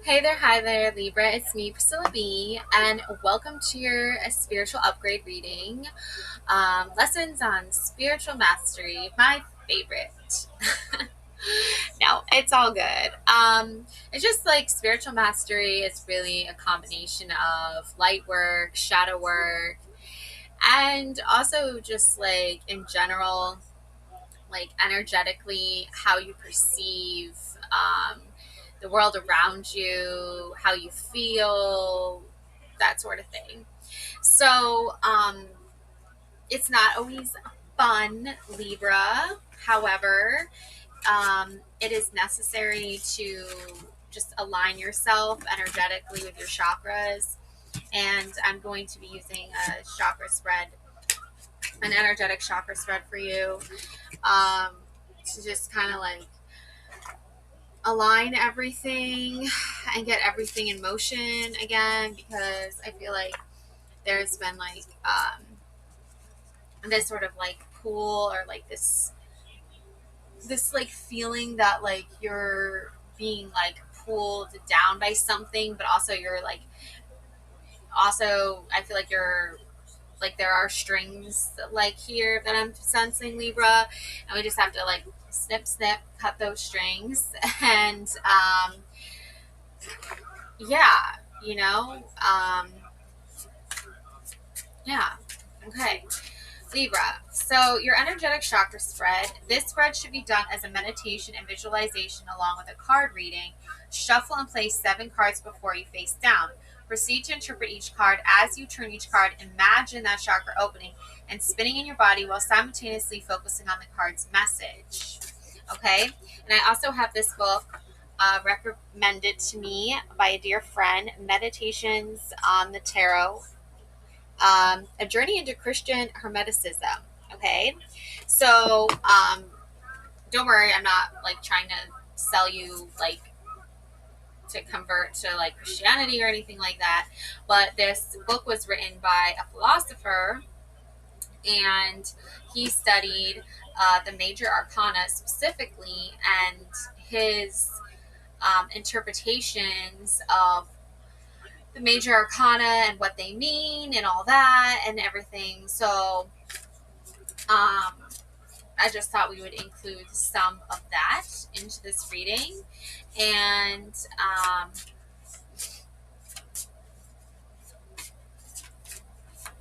Hi there, Libra. It's me, Priscilla B, and welcome to your spiritual upgrade reading. Lessons on spiritual mastery, my favorite. No, it's all good. It's just like spiritual mastery is really a combination of light work, shadow work, and also just like in general, like energetically, how you perceive the world around you, how you feel, that sort of thing. So it's not always fun, Libra. However, it is necessary to just align yourself energetically with your chakras. And I'm going to be using a chakra spread, an energetic chakra spread for you, um, to just kind of like align everything and get everything in motion again, because I feel like there's been like this sort of like pull, or like this like feeling that like you're being like pulled down by something, but also you're like, also I feel like you're like, there are strings like here that I'm sensing, Libra, and we just have to like snip snip cut those strings. And yeah, you know, yeah. Okay. Libra. So your energetic chakra spread. This spread should be done as a meditation and visualization along with a card reading. Shuffle and place 7 cards before you face down. Proceed to interpret each card. As you turn each card, imagine that chakra opening and spinning in your body while simultaneously focusing on the card's message. Okay? And I also have this book recommended to me by a dear friend, Meditations on the Tarot, a journey into Christian Hermeticism. Okay, so don't worry, I'm not like trying to sell you like to convert to like Christianity or anything like that. But this book was written by a philosopher, and he studied the major arcana specifically, and his interpretations of the major arcana and what they mean and all that and everything. So I just thought we would include some of that into this reading. And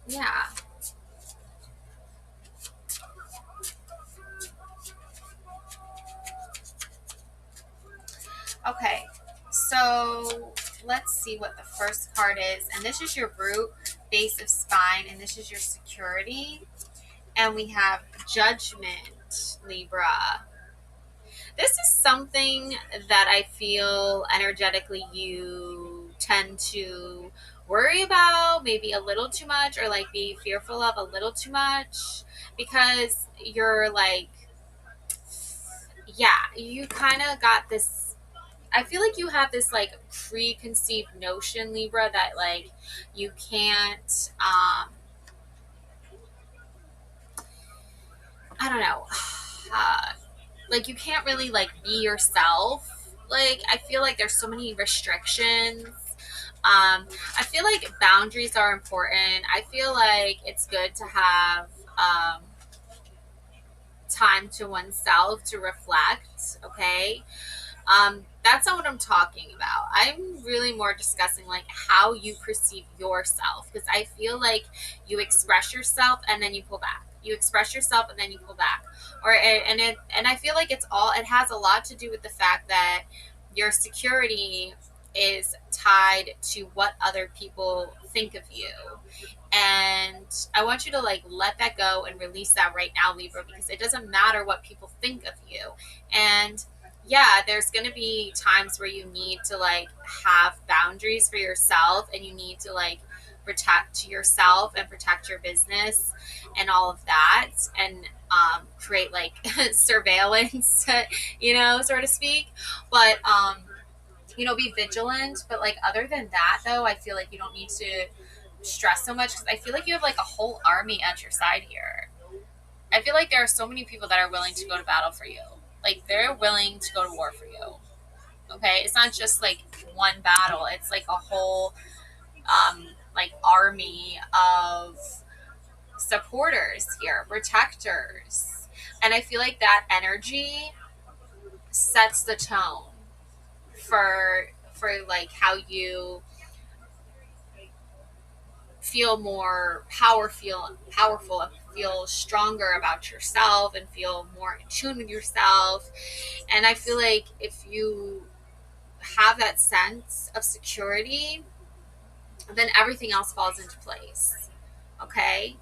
yeah. Okay. So let's see what the first card is. And this is your root, base of spine, and this is your security. And we have judgment, Libra. This is something that I feel energetically you tend to worry about, maybe a little too much, or like be fearful of a little too much, because you're like, yeah, you kind of got this. I feel like you have this like preconceived notion, Libra, that like you can't, I don't know, like you can't really like be yourself. Like I feel like there's so many restrictions. I feel like boundaries are important. I feel like it's good to have time to oneself to reflect. Okay, that's not what I'm talking about. I'm really more discussing like how you perceive yourself, because I feel like you express yourself and then you pull back. You express yourself and then you pull back, and I feel like it has a lot to do with the fact that your security is tied to what other people think of you. And I want you to like let that go and release that right now, Libra, because it doesn't matter what people think of you. And yeah, there's going to be times where you need to like have boundaries for yourself, and you need to like protect yourself and protect your business and all of that, and create like surveillance, so to speak. But be vigilant. But like other than that, though, I feel like you don't need to stress so much, because I feel like you have like a whole army at your side here. I feel like there are so many people that are willing to go to battle for you. Like they're willing to go to war for you. Okay, it's not just like one battle, it's like a whole like army of supporters here, protectors. And I feel like that energy sets the tone for like how you feel more powerful and feel stronger about yourself and feel more in tune with yourself. And I feel like if you have that sense of security, then everything else falls into place. Okay.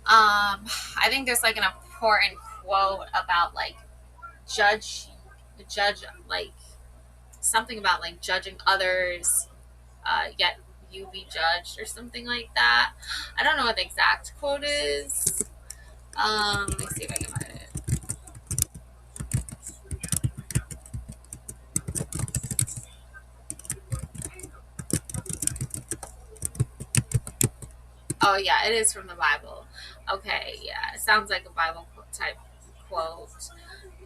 I think there's like an important quote about like judge judge like something about like judging others, yet you be judged or something like that. I don't know what the exact quote is. Let me see if I can find it. Oh yeah, it is from the Bible. Okay, yeah, it sounds like a Bible type quote.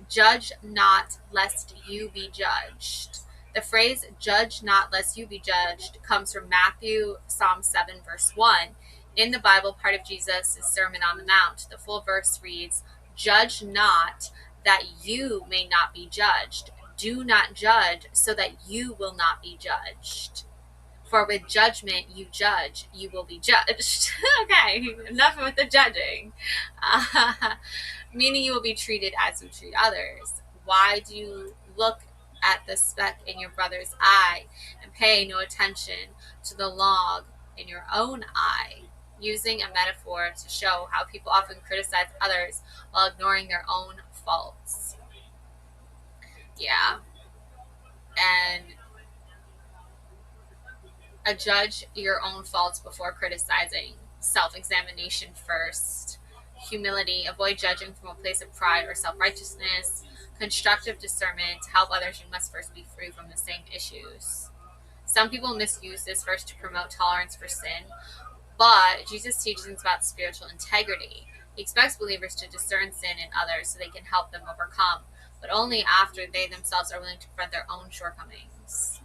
Judge not lest you be judged. The phrase judge not lest you be judged comes from Matthew Psalm 7 verse 1. In the Bible, part of Jesus' Sermon on the Mount. The full verse reads, judge not that you may not be judged. Do not judge so that you will not be judged. For with judgment you judge, you will be judged. Okay, enough with the judging. Meaning you will be treated as you treat others. Why do you look at the speck in your brother's eye and pay no attention to the log in your own eye? Using a metaphor to show how people often criticize others while ignoring their own faults. Yeah. And judge your own faults before criticizing. Self-examination first. Humility. Avoid judging from a place of pride or self-righteousness. Constructive discernment. To help others, you must first be free from the same issues. Some people misuse this verse to promote tolerance for sin, but Jesus teaches about spiritual integrity. He expects believers to discern sin in others so they can help them overcome, but only after they themselves are willing to confront their own shortcomings.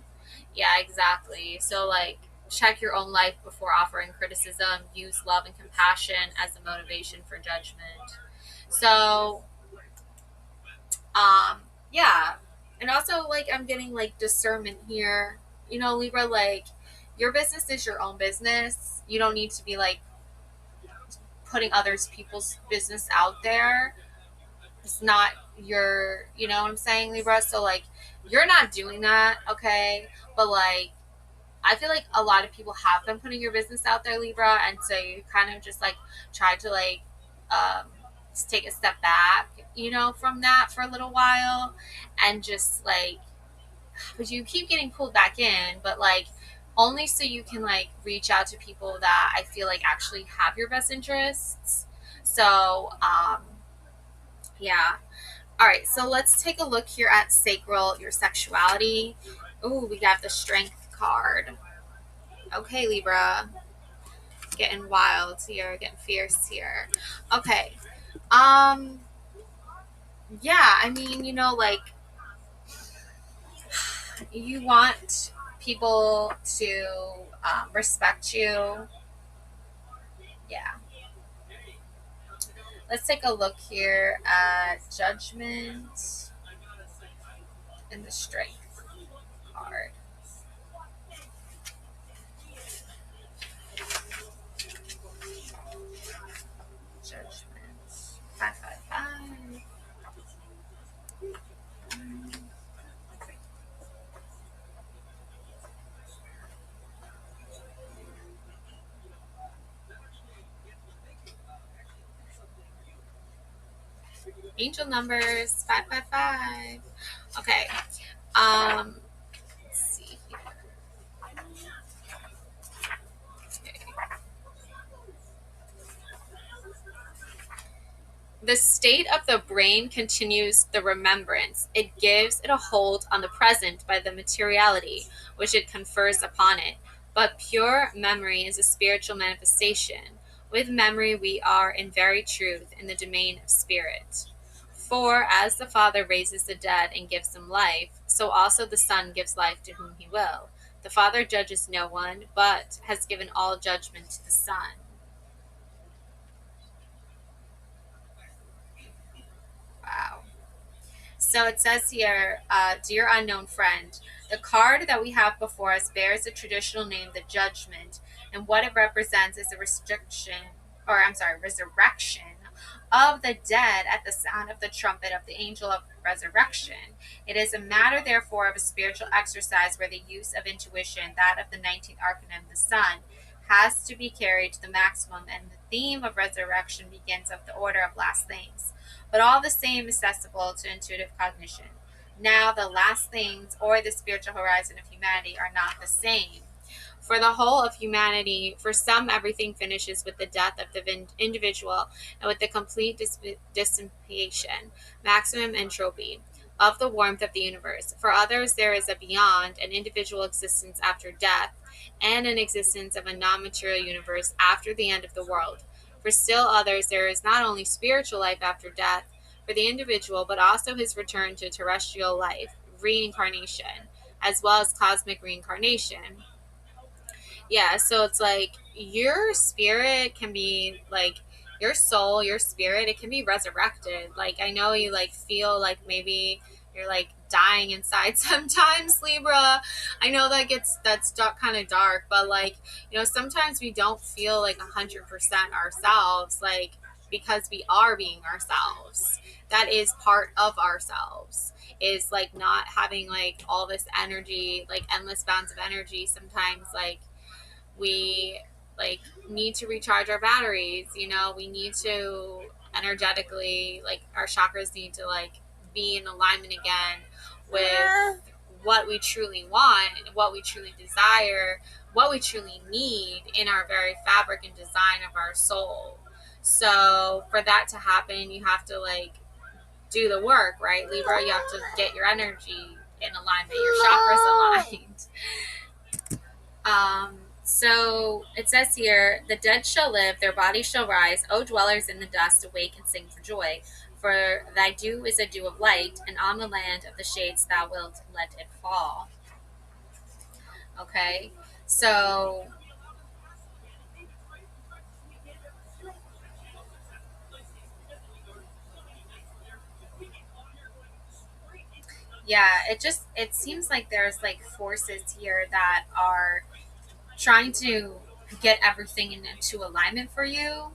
Yeah, exactly. So, like, check your own life before offering criticism. Use love and compassion as the motivation for judgment. So, yeah. And also, like, I'm getting, like, discernment here. You know, Libra, like, your business is your own business. You don't need to be, like, putting others people's business out there. It's not your, you know what I'm saying, Libra? So, like, you're not doing that, okay? But, like, I feel like a lot of people have been putting your business out there, Libra, and so you kind of just like try to like just take a step back, you know, from that for a little while, and just like, but you keep getting pulled back in, but like only so you can like reach out to people that I feel like actually have your best interests. So yeah. All right, so let's take a look here at sacral, your sexuality. Oh, we got the strength card. Okay, Libra, getting wild here, getting fierce here. Okay. Um yeah, I mean, you know, like you want people to respect you. Yeah. Let's take a look here at judgment and the strength card. Judgment. 555. Angel numbers 555. Okay. Let's see here. Okay. The state of the brain continues the remembrance. It gives it a hold on the present by the materiality which it confers upon it. But pure memory is a spiritual manifestation. With memory, we are in very truth in the domain of spirit. For as the Father raises the dead and gives them life, so also the Son gives life to whom he will. The Father judges no one, but has given all judgment to the Son. Wow. So it says here, dear unknown friend, the card that we have before us bears the traditional name, the Judgment, and what it represents is the resurrection of the dead at the sound of the trumpet of the angel of resurrection. It is a matter, therefore, of a spiritual exercise where the use of intuition, that of the 19th arcana, the sun, has to be carried to the maximum, and the theme of resurrection begins of the order of last things, but all the same accessible to intuitive cognition. Now, the last things or the spiritual horizon of humanity are not the same. For the whole of humanity, for some, everything finishes with the death of the individual and with the complete dissipation, maximum entropy, of the warmth of the universe. For others, there is a beyond, an individual existence after death, and an existence of a non material universe after the end of the world. For still others, there is not only spiritual life after death for the individual, but also his return to terrestrial life, reincarnation, as well as cosmic reincarnation. Yeah, so it's like your spirit can be like your soul, your spirit, it can be resurrected. Like I know you like feel like maybe you're like dying inside sometimes, Libra. I know that's kind of dark, but like sometimes we don't feel like 100% ourselves, like because we are being ourselves. That is part of ourselves. Is like not having like all this energy, like endless bounds of energy. Sometimes like we like need to recharge our batteries, we need to energetically, like our chakras need to like be in alignment again with what we truly want, what we truly desire, what we truly need in our very fabric and design of our soul. So for that to happen, you have to like do the work, right, Libra? You have to get your energy in alignment, your chakras aligned. So it says here, the dead shall live, their bodies shall rise. O dwellers in the dust, awake and sing for joy. For thy dew is a dew of light, and on the land of the shades thou wilt let it fall. Okay, so yeah, it seems like there's like forces here that are trying to get everything into alignment for you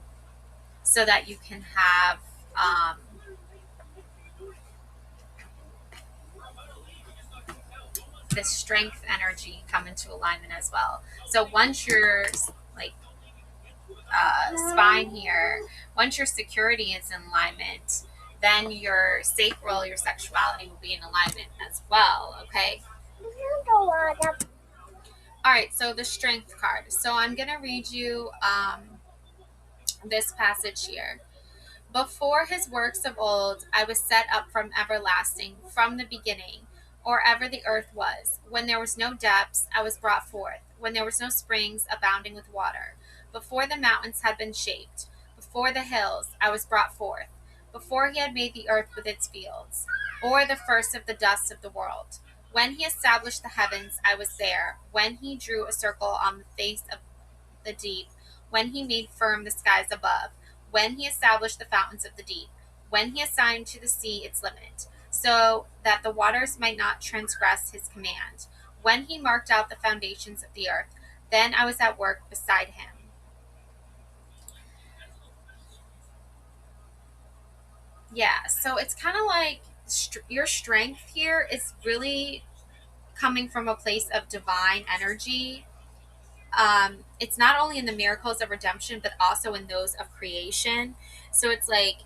so that you can have the strength energy come into alignment as well. So once your like spine here, once your security is in alignment, then your sacral, your sexuality will be in alignment as well. Okay. All right. So the strength card. So I'm gonna read you this passage here. Before his works of old, I was set up from everlasting, from the beginning, or ever the earth was. When there was no depths, I was brought forth. When there was no springs abounding with water. Before the mountains had been shaped, before the hills, I was brought forth. Before he had made the earth with its fields, or the first of the dust of the world. When he established the heavens, I was there. When he drew a circle on the face of the deep, when he made firm the skies above, when he established the fountains of the deep, when he assigned to the sea its limit, so that the waters might not transgress his command, when he marked out the foundations of the earth, then I was at work beside him. Yeah, so it's kind of like your strength here is really coming from a place of divine energy. It's not only in the miracles of redemption, but also in those of creation. So it's like,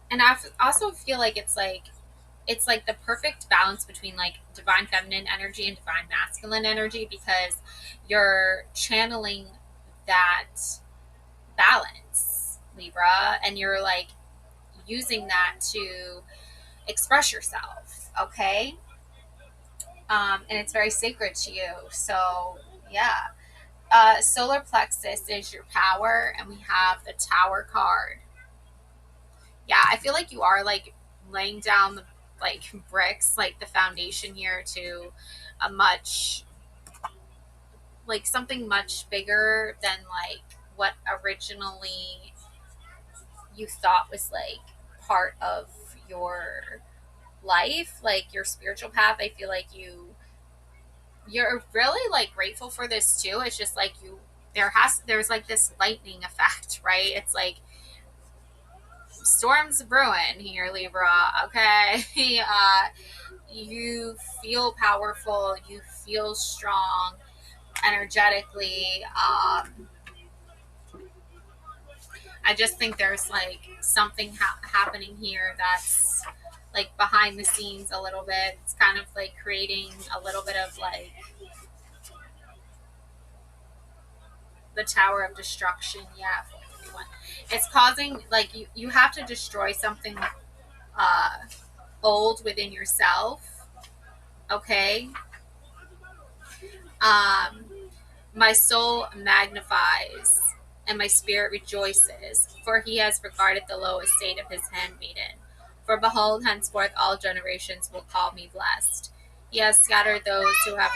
and I also feel like it's like the perfect balance between like divine feminine energy and divine masculine energy, because you're channeling that balance, Libra, and you're like using that to express yourself. Okay. And it's very sacred to you. So yeah. Solar plexus is your power, and we have the Tower card. Yeah, I feel like you are like laying down the like bricks, like the foundation here to a much like something much bigger than like what originally you thought was like part of your life, like your spiritual path. I feel like you're really like grateful for this too. It's just like there's like this lightning effect, right? It's like storms brewing here, Libra. Okay. You feel powerful, you feel strong energetically. I just think there's like something happening here that's like behind the scenes a little bit. It's kind of like creating a little bit of like the Tower of Destruction. Yeah, 451. It's causing like you have to destroy something uh, old within yourself. Okay. Um, my soul magnifies and my spirit rejoices, for he has regarded the low estate of his handmaiden. For behold, henceforth all generations will call me blessed. He has scattered those who have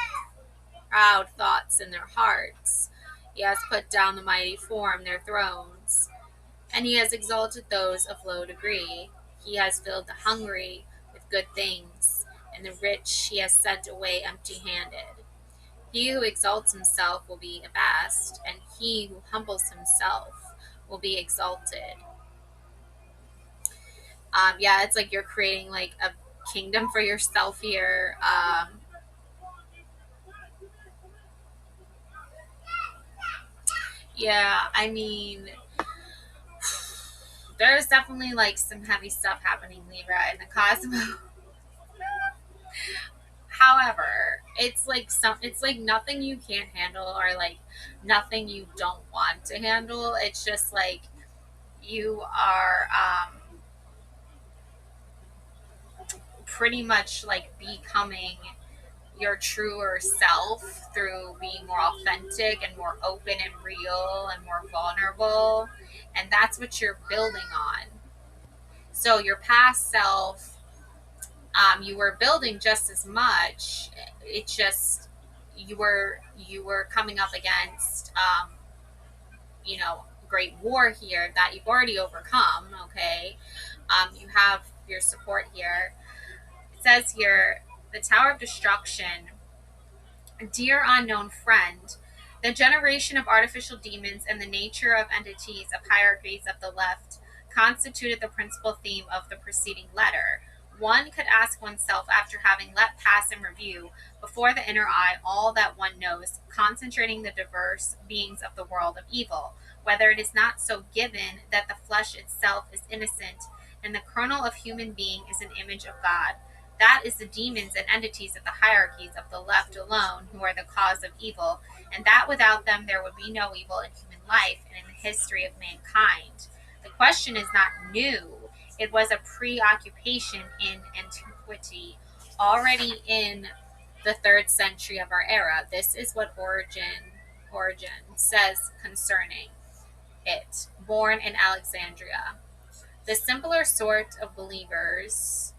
proud thoughts in their hearts. He has put down the mighty form their thrones, and he has exalted those of low degree. He has filled the hungry with good things, and the rich he has sent away empty handed. He who exalts himself will be abased, and he who humbles himself will be exalted. Yeah, it's like you're creating like a kingdom for yourself here. Yeah, I mean, there's definitely like some heavy stuff happening, Libra, in the cosmos. However, it's like nothing you can't handle or like nothing you don't want to handle. It's just like you are pretty much like becoming your truer self through being more authentic and more open and real and more vulnerable, and that's what you're building on. So your past self, you were building just as much. It's just you were coming up against great war here that you've already overcome. Okay. You have your support here. It says here, the Tower of Destruction. Dear unknown friend, the generation of artificial demons and the nature of entities of hierarchies of the left constituted the principal theme of the preceding letter. One could ask oneself, after having let pass in review before the inner eye all that one knows, concentrating the diverse beings of the world of evil, whether it is not so given that the flesh itself is innocent and the kernel of human being is an image of God. That is the demons and entities of the hierarchies of the left alone who are the cause of evil, and that without them there would be no evil in human life and in the history of mankind. The question is not new. It was a preoccupation in antiquity, already in the 3rd century of our era. This is what Origen says concerning it. Born in Alexandria. The simpler sort of believers.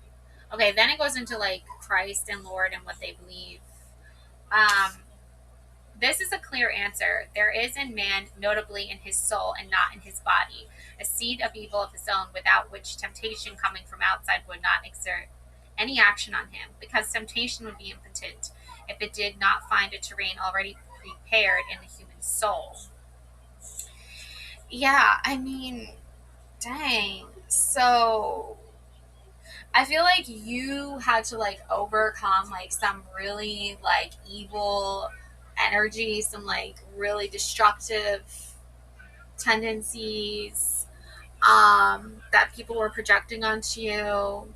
Okay, then it goes into like Christ and Lord and what they believe. Um, this is a clear answer. There is in man, notably in his soul and not in his body, a seed of evil of his own, without which temptation coming from outside would not exert any action on him, because temptation would be impotent if it did not find a terrain already prepared in the human soul. Yeah, I mean, dang. So I feel like you had to like overcome like some really like evil energy, some like really destructive tendencies that people were projecting onto you.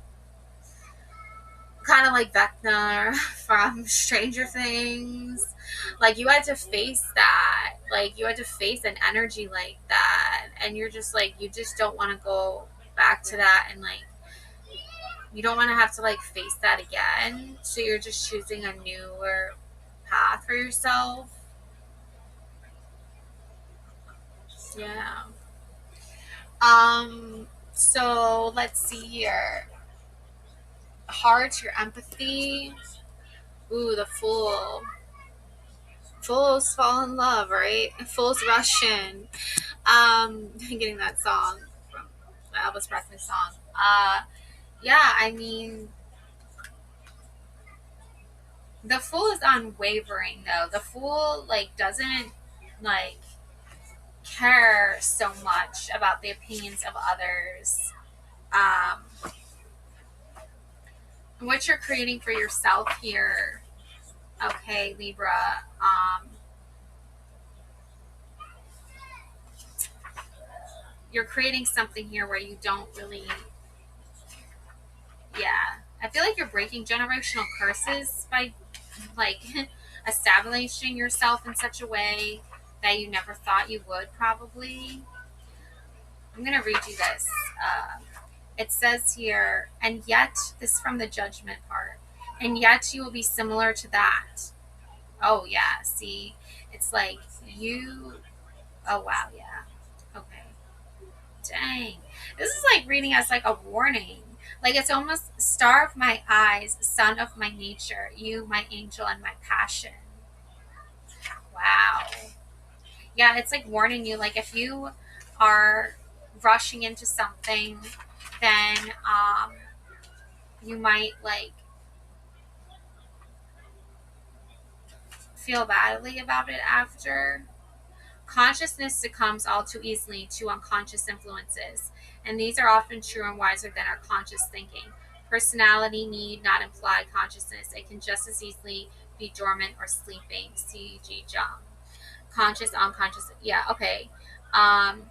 Kind of like Vecna from Stranger Things. Like you had to face that. Like you had to face an energy like that. And you're just like, you just don't want to go back to that and like you don't want to have to like face that again. So you're just choosing a newer path for yourself. Yeah. So let's see here. heart, your empathy. Ooh, the Fool. Fools fall in love, right? Fools Russian. Getting that song from the Elvis Presley song. Yeah, I mean, the Fool is unwavering though. The Fool like doesn't like care so much about the opinions of others. Um, what you're creating for yourself here, okay, Libra. You're creating something here where you don't really, yeah. I feel like you're breaking generational curses by like establishing yourself in such a way that you never thought you would, probably. I'm going to read you this. It says here, and yet, this is from the judgment part, and yet you will be similar to that. Oh, yeah, see? It's like you, oh, wow, yeah. Okay. Dang. This is like reading as like a warning. Like it's almost star of my eyes, sun of my nature, you, my angel, and my passion. Wow. Yeah, it's like warning you. Like if you are rushing into something, then you might like feel badly about it after. Consciousness succumbs all too easily to unconscious influences, and these are often true and wiser than our conscious thinking. Personality need not imply consciousness, it can just as easily be dormant or sleeping. C.G. Jung. Conscious, unconscious. Yeah, okay. Um,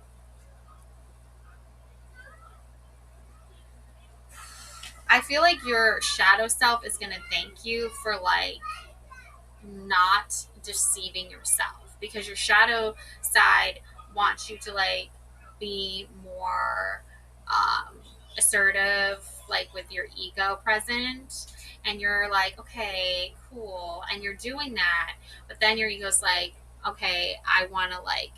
I feel like your shadow self is going to thank you for like not deceiving yourself, because your shadow side wants you to like be more um, assertive, like with your ego present, and you're like, okay, cool, and you're doing that, but then your ego's like, okay, I want to like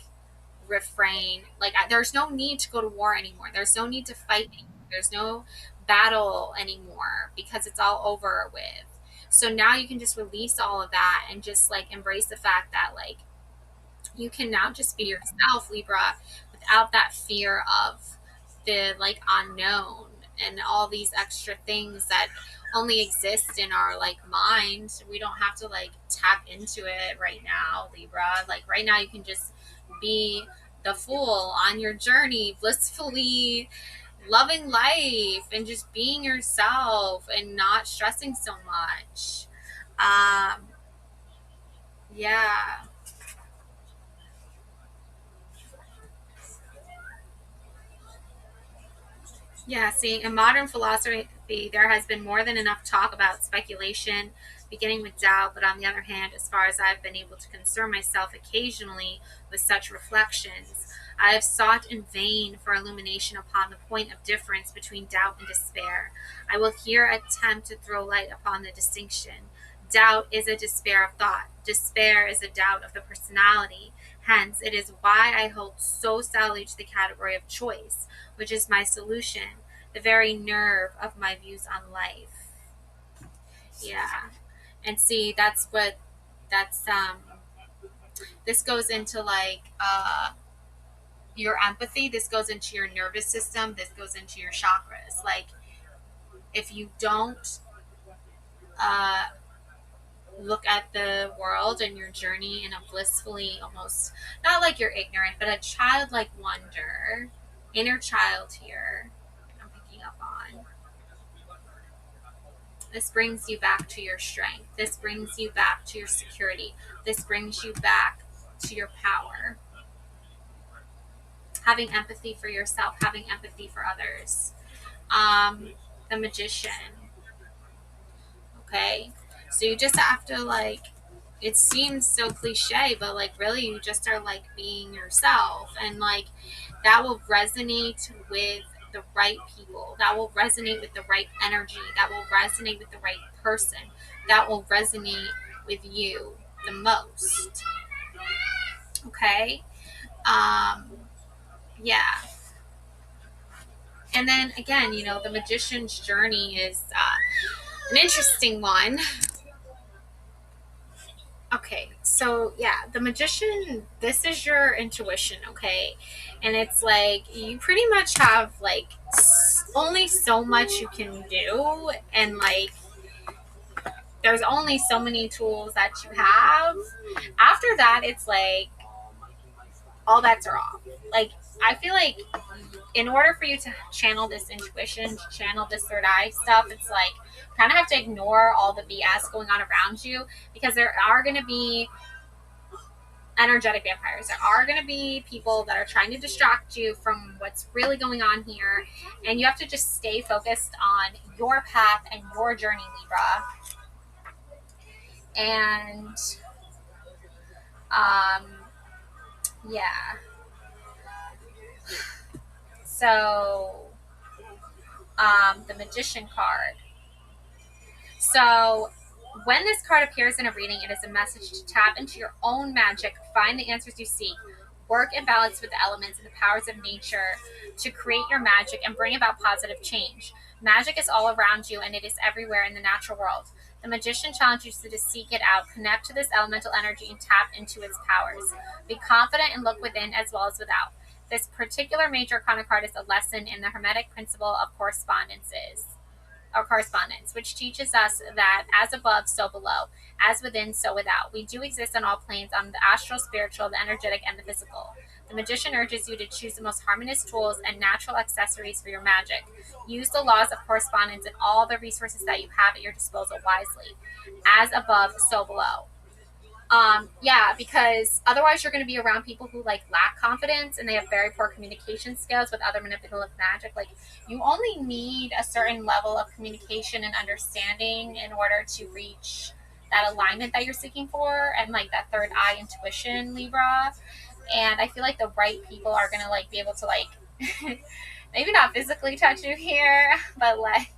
refrain, like there's no need to go to war anymore, there's no need to fight anymore, there's no battle anymore because it's all over with. So now you can just release all of that and just like embrace the fact that like you can now just be yourself, Libra, without that fear of the like unknown and all these extra things that only exist in our like mind. We don't have to like tap into it right now, Libra. Like right now you can just be the Fool on your journey, blissfully loving life and just being yourself and not stressing so much. Um, yeah. Yeah, see, in modern philosophy, there has been more than enough talk about speculation, beginning with doubt, but on the other hand, as far as I've been able to concern myself occasionally with such reflections, I have sought in vain for illumination upon the point of difference between doubt and despair. I will here attempt to throw light upon the distinction. Doubt is a despair of thought. Despair is a doubt of the personality. Hence, it is why I hold so sourly to the category of choice, which is my solution, the very nerve of my views on life. Yeah. And see, that's this goes into like your empathy, this goes into your nervous system, this goes into your chakras. Like if you don't uh look at the world and your journey in a blissfully, almost not like you're ignorant, but a childlike wonder, inner child here, I'm picking up on. This brings you back to your strength. This brings you back to your security. This brings you back to your power. Having empathy for yourself, having empathy for others. The Magician. Okay? So you just have to like, it seems so cliche, but like really you just are like being yourself, and like that will resonate with the right people, that will resonate with the right energy, that will resonate with the right person, that will resonate with you the most. Okay. um yeah. And then again, the magician's journey is an interesting one. Okay, so yeah, the magician, this is your intuition, okay? And it's like you pretty much have like only so much you can do, and like there's only so many tools that you have. After that, it's like all bets are off. Like, I feel like in order for you to channel this intuition, to channel this third eye stuff, it's like kind of have to ignore all the BS going on around you, because there are going to be energetic vampires. There are going to be people that are trying to distract you from what's really going on here. And you have to just stay focused on your path and your journey, Libra. And, um, yeah. So, the Magician card. So, when this card appears in a reading, it is a message to tap into your own magic, find the answers you seek, work in balance with the elements and the powers of nature to create your magic and bring about positive change. Magic is all around you, and it is everywhere in the natural world. The Magician challenges you to seek it out, connect to this elemental energy, and tap into its powers. Be confident and look within as well as without. This particular major arcana card is a lesson in the Hermetic principle of correspondence, which teaches us that as above, so below, as within, so without. We do exist on all planes, on the astral, spiritual, the energetic, and the physical. The Magician urges you to choose the most harmonious tools and natural accessories for your magic. Use the laws of correspondence and all the resources that you have at your disposal wisely. As above, so below. Yeah, because otherwise you're going to be around people who like lack confidence and they have very poor communication skills with other manipulative magic. Like, you only need a certain level of communication and understanding in order to reach that alignment that you're seeking for, and like that third eye intuition, Libra. And I feel like the right people are going to like be able to like maybe not physically touch you here, but like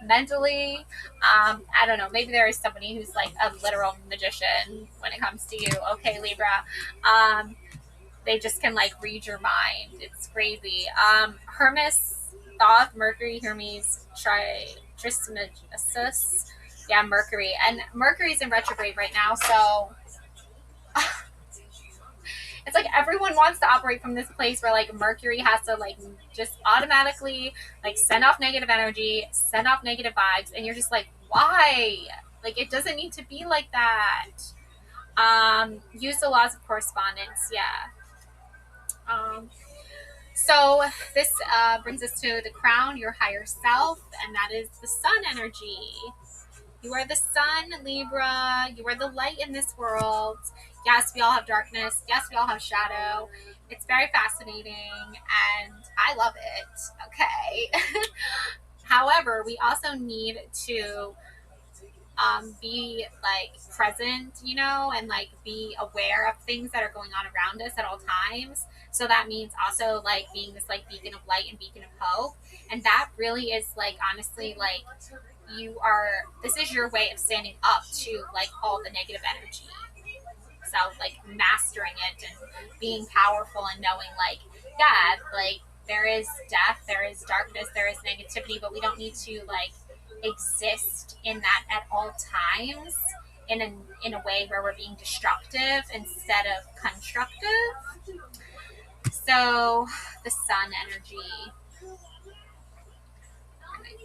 mentally. I don't know, maybe there is somebody who's like a literal magician when it comes to you, okay, Libra. They just can like read your mind. It's crazy. Hermes, Thoth, Mercury, Hermes, Trismegistus. Yeah, Mercury. And Mercury's in retrograde right now, so it's like everyone wants to operate from this place where like Mercury has to like just automatically like send off negative energy, send off negative vibes, and you're just like, why? Like, it doesn't need to be like that. Use the laws of correspondence. Yeah. So this brings us to the crown, your higher self, and that is the sun energy. You are the sun, Libra. You are the light in this world. Yes, we all have darkness. Yes, we all have shadow. It's very fascinating, and I love it. Okay. However, we also need to be like present, and like be aware of things that are going on around us at all times. So that means also like being this like beacon of light and beacon of hope. And that really is like, honestly, like this is your way of standing up to like all the negative energy. So like mastering it and being powerful and knowing like, yeah, like there is death, there is darkness, there is negativity, but we don't need to like exist in that at all times in a way where we're being destructive instead of constructive. So the sun energy. 19.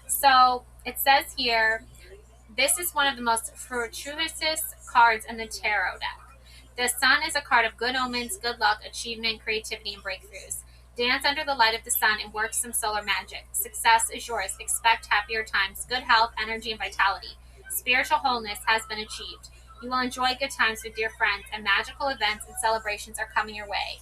So it says here, this is one of the most fortuitous cards in the tarot deck. The sun is a card of good omens, good luck, achievement, creativity, and breakthroughs. Dance under the light of the sun and work some solar magic. Success is yours. Expect happier times, good health, energy, and vitality. Spiritual wholeness has been achieved. You will enjoy good times with dear friends, and magical events and celebrations are coming your way.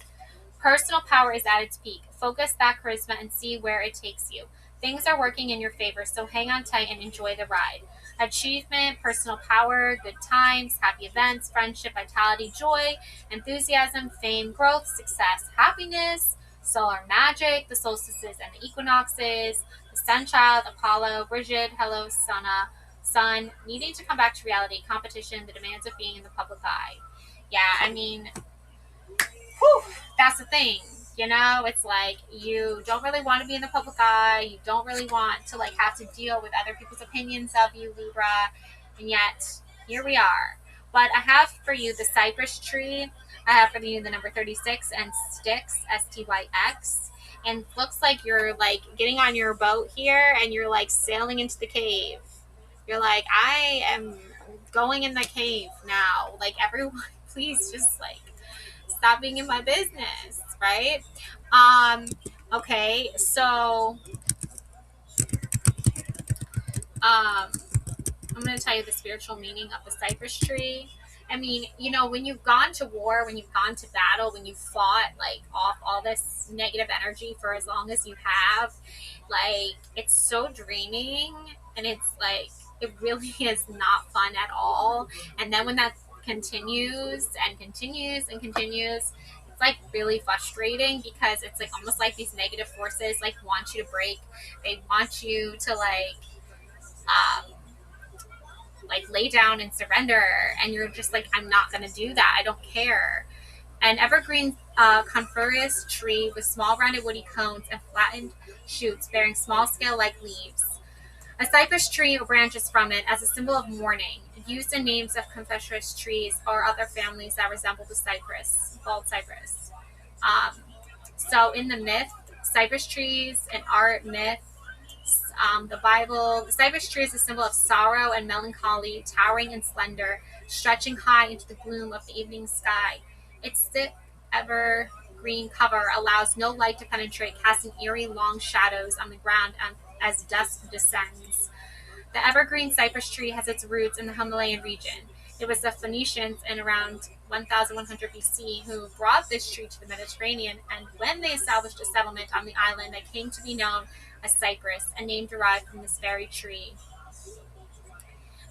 Personal power is at its peak. Focus that charisma and see where it takes you. Things are working in your favor, so hang on tight and enjoy the ride. Achievement, personal power, good times, happy events, friendship, vitality, joy, enthusiasm, fame, growth, success, happiness, solar magic, the solstices and the equinoxes, the sun child, Apollo, Bridget, hello, sun, needing to come back to reality, competition, the demands of being in the public eye. Yeah, I mean, whew, that's the thing. You know, it's like you don't really want to be in the public eye. You don't really want to like have to deal with other people's opinions of you, Libra. And yet, here we are. But I have for you the cypress tree. I have for you the number 36 and Styx, Styx. And looks like you're like getting on your boat here and you're like sailing into the cave. You're like, I am going in the cave now. Like, everyone, please just like stop being in my business, right? Um, okay, so um, I'm going to tell you the spiritual meaning of the cypress tree. I mean, you know, when you've gone to war, when you've gone to battle, when you've fought like off all this negative energy for as long as you have, like it's so draining and it's like it really is not fun at all. And then when that continues and continues and continues, it's like really frustrating because it's like almost like these negative forces like want you to break. They want you to um like lay down and surrender, and you're just like, I'm not going to do that, I don't care. An evergreen coniferous tree with small rounded woody cones and flattened shoots bearing small scale like leaves. A cypress tree or branches from it as a symbol of mourning, used in names of coniferous trees or other families that resemble the cypress, bald cypress. um, so in the myth, cypress trees and art myth, the Bible, the cypress tree is a symbol of sorrow and melancholy, towering and slender, stretching high into the gloom of the evening sky. Its thick, evergreen cover allows no light to penetrate, casting eerie, long shadows on the ground as dusk descends. The evergreen cypress tree has its roots in the Himalayan region. It was the Phoenicians in around 1100 BC who brought this tree to the Mediterranean, and when they established a settlement on the island that came to be known as Cyprus, a name derived from this very tree.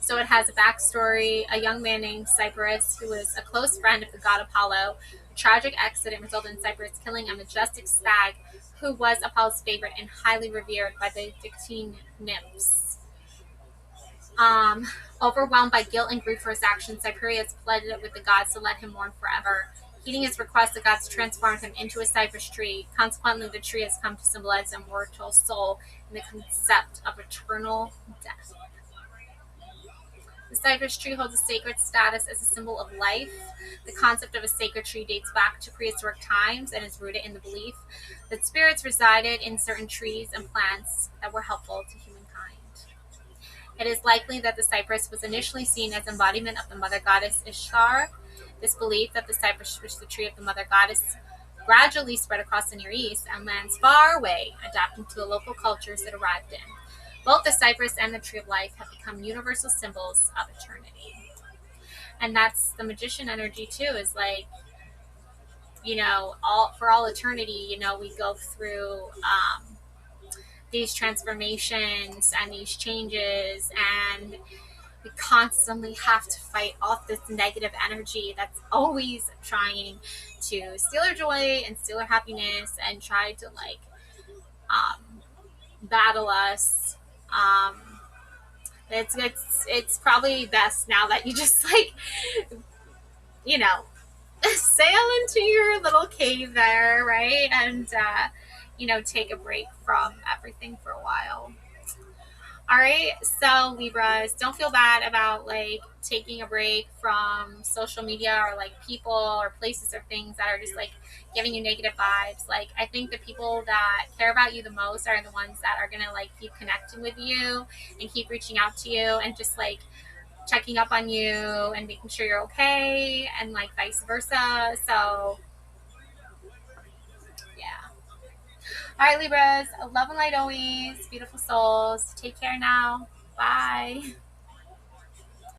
So it has a backstory. A young man named Cyprus, who was a close friend of the god Apollo. A tragic accident resulted in Cyprus killing a majestic stag who was Apollo's favorite and highly revered by the Dictine nymphs. Um, Overwhelmed by guilt and grief for his actions, Cyprius pleaded with the gods to let him mourn forever. Heeding his request, the gods transformed him into a cypress tree. Consequently, the tree has come to symbolize the immortal soul and the concept of eternal death. The cypress tree holds a sacred status as a symbol of life. The concept of a sacred tree dates back to prehistoric times and is rooted in the belief that spirits resided in certain trees and plants that were helpful to humankind. It is likely that the cypress was initially seen as embodiment of the mother goddess Ishtar. This belief that the cypress was the tree of the mother goddess gradually spread across the Near East and lands far away, adapting to the local cultures it arrived in. Both the cypress and the tree of life have become universal symbols of eternity. And that's the magician energy too, is like, you know, all eternity, you know, we go through these transformations and these changes, and we constantly have to fight off this negative energy that's always trying to steal our joy and steal our happiness and try to like battle us. um it's probably best now that you just like, you know, sail into your little cave there, right? And you know, take a break from everything for a while. All right, so Libras, don't feel bad about like taking a break from social media or like people or places or things that are just like giving you negative vibes. Like, I think the people that care about you the most are the ones that are gonna like keep connecting with you and keep reaching out to you and just like checking up on you and making sure you're okay, and like vice versa. So yeah. All right, Libras, love and light always, beautiful souls. Take care now. Bye.